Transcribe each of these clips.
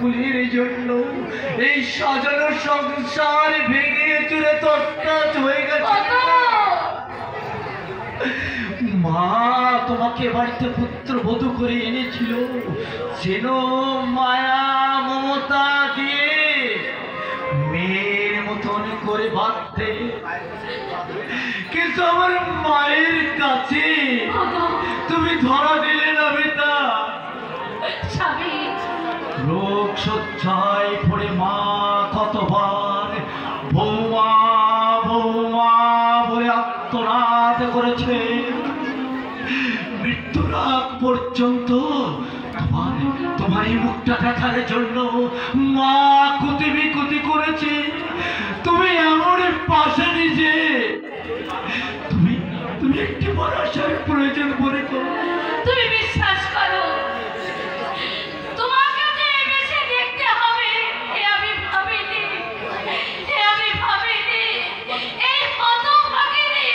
ফুলের জন্য এই সাজানো সংসার ভেঙে চুরে তছনছ হয়ে গেছে। মা তোমাকে বাড়িতে পুত্র বধূ করে এনেছিল যেন মায়া মমতা দিয়ে মেয়ের মতন করে বাঁধতে, কিন্তু আমার মায়ের কাছে তুমি ধরা দিলে না বেটা। রোগ সজ্জায় পড়ে মা কতবার বৌমা বৌমা বলে আত্মনাদ করেছে। মৃত্যুর আগ পর্যন্ত তোমার এই মুখটা দেখার জন্য মা কুতি বিকুতি করেছে। তুমি এমন পাশে নিজে তুমি একটি ভরসার প্রয়োজন মনে করো। তুমি বিশ্বাস করো, তোমাকে যে বেশি দেখতে হবে আমি ভাবিনি, এই হতভাগিনী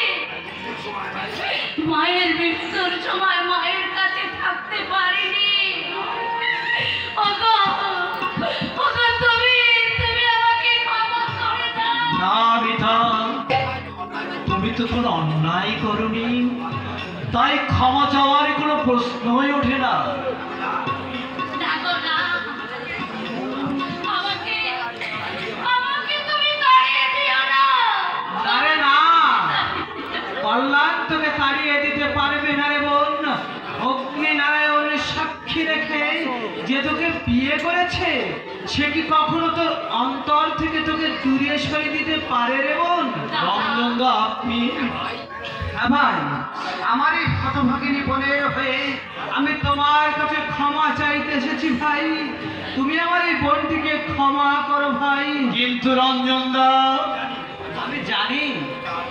মায়ের মৃত্যুর সময় মায়ের কাছে থাকতে পারিনি। তুমি আমাকে ক্ষমা করে দাও। না মিতা, তুমি তো কোনো অন্যায় করনি, তাই ক্ষমা চাওয়ার কোনো প্রশ্নই ওঠে না। কল্যাণ তোকে তাড়িয়ে দিতে পারবে না রে বোন। অগ্নি নারায়ণ সাক্ষী রেখে যে তোকে বিয়ে করেছে সে কি কখনো তোর অন্তর থেকে তোকে দূরে সরিয়ে দিতে পারে রে বোন? রঞ্জনদা, আপনি হ্যাঁ ভাই, আমার এই হতভাগিনী বোনের হয়ে আমি তোমার কাছে ক্ষমা চাইতে এসেছি ভাই। তুমি আমার এই বোনটিকে ক্ষমা করো ভাই। কিন্তু রঞ্জনদা, আমি জানি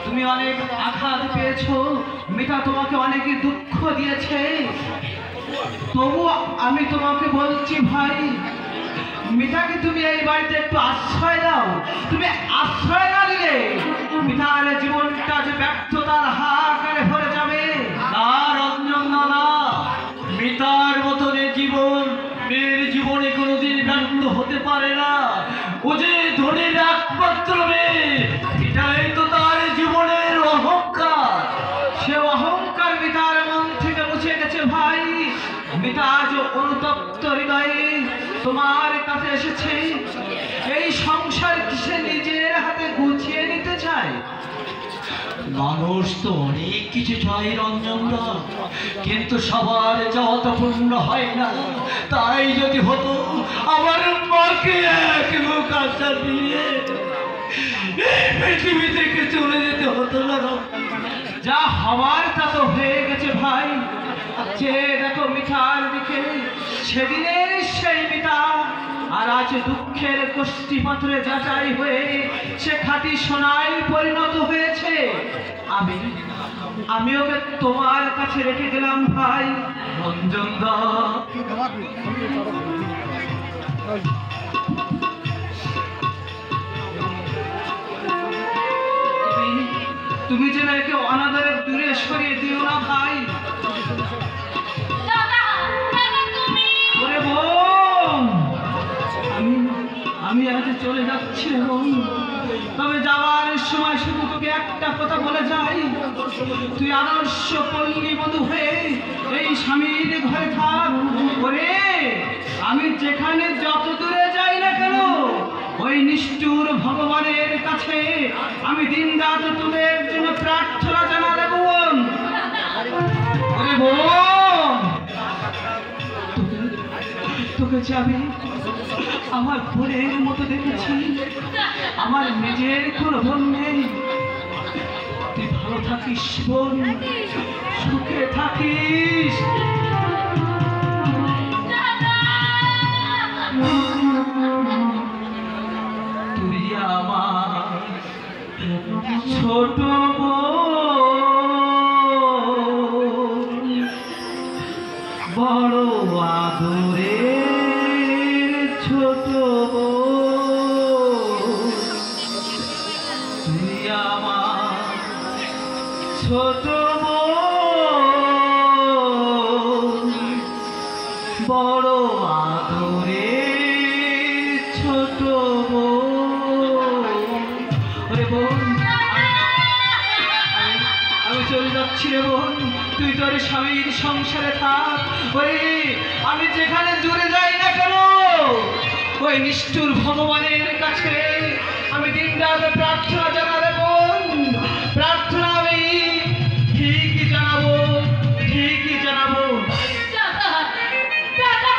তুমি অনেক আঘাত পেয়েছো, মিতা তোমাকে অনেক দুঃখ দিয়েছে, তবু আমি তোমাকে বলছি ভাই, মিতাকে তুমি এই বাড়িতে একটু আশ্রয় দাও। তুমি আশ্রয় না দিলে মিতার জীবনটা যে ব্যর্থতার হাহাকারে ভরে যাবে। না রঞ্জনদা, না, মিতার মতন জীবন মেয়ের জীবনে কোনোদিন ব্যর্থ হতে পারে না। ও যে ধনের একমাত্র মেয়ে, এটাই তো তার জীবনের অহংকার। সে অহংকার মিতার মন থেকে মুছে গেছে ভাই। মিতা আজ অনুতপ্ত হৃদয়ে তোমার কাছে এসেছে। এই সংসার সে নিজের হাতে গুছিয়ে নিতে চায়। মানুষ তো অনেক কিছু চায় রঞ্জনদা, কিন্তু সবার চাওয়া তো পূর্ণ হয় না। তাই যদি হতো আমার মাকে এক মুখ আশা দিয়ে এই পৃথিবী থেকে চলে যেতে হতো না। যা হওয়ার তা তো হয়ে গেছে ভাই। যে দেখো মিঠার দিকে, সেদিনের সেই মিতা আর আজ দুঃখের কষ্টি পাথরে যাচাই হয়ে সে খাঁটি সোনায় পরিণত হয়েছে। আমি ওকে তোমার কাছে রেখে গেলাম ভাই। রঞ্জনদা, তুমি যেন একে অনাদরে দূরে সরিয়ে দিও না ভাই। ওরে বোন, আমি আজ চলে যাচ্ছি বোন, তবে যাওয়ার সময় শুধু তোকে একটা কথা বলে যাই, তুই আদর্শ পল্লী বধূ হয়ে এই স্বামীর ঘরে থাক। ওরে, আমি যেখানে যত দূরে যাই না কেন, ওই নিষ্ঠুর ভগবানের কাছে আমি দিন রাত তোদের জন্য প্রার্থনা জানালে বোন। ওরে বোন, তোকে যাবে আমার বোনের মতো দেখেছি, আমার নিজের কোনো বোন নেই। তুই ভালো থাকিস বোন, সুখে থাকিস। তুই আমার ছোট বোন, বড় আদরের ছোট বোন। তুই আমার ছোট বোন, বড় আদরের ওরে বোন, আমি চলে যাচ্ছি রে বোন, তুই তোর স্বামীর সংসারে থাক। ওরে আমি যেখানে দূরে যাই না কেন, ওই নিষ্ঠুর ভগবানের কাছে আমি দিন রাত প্রার্থনা জানাবে বোন, প্রার্থনা আমি ঠিকই জানাবো, ঠিকই জানাবো। দাদা দাদা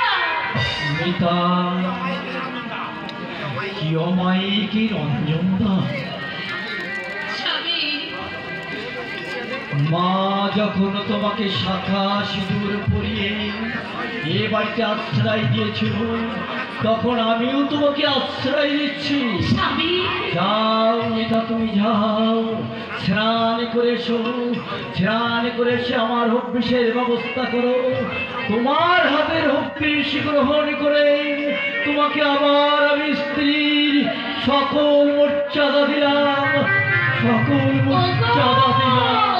মিতা কি অমায়িকী রঞ্জনদা, স্বামী মা যখন তোমাকে শাখা সিঁদুর পরিয়ে এ বাড়িতে আশ্রয় দিয়েছিল, তখন আমিও তোমাকে আশ্রয় দিচ্ছি। স্বামী যাও মিতা, তুমি যাও, স্নান করে এসো, স্নান করে এসে আমার হব্বিষের ব্যবস্থা করো। তোমার হাতের হব্বিষ গ্রহণ করে তোমাকে আবার আমি স্ত্রীর সকল মর্যাদা দিলাম, সকল মর্যাদা দিলাম।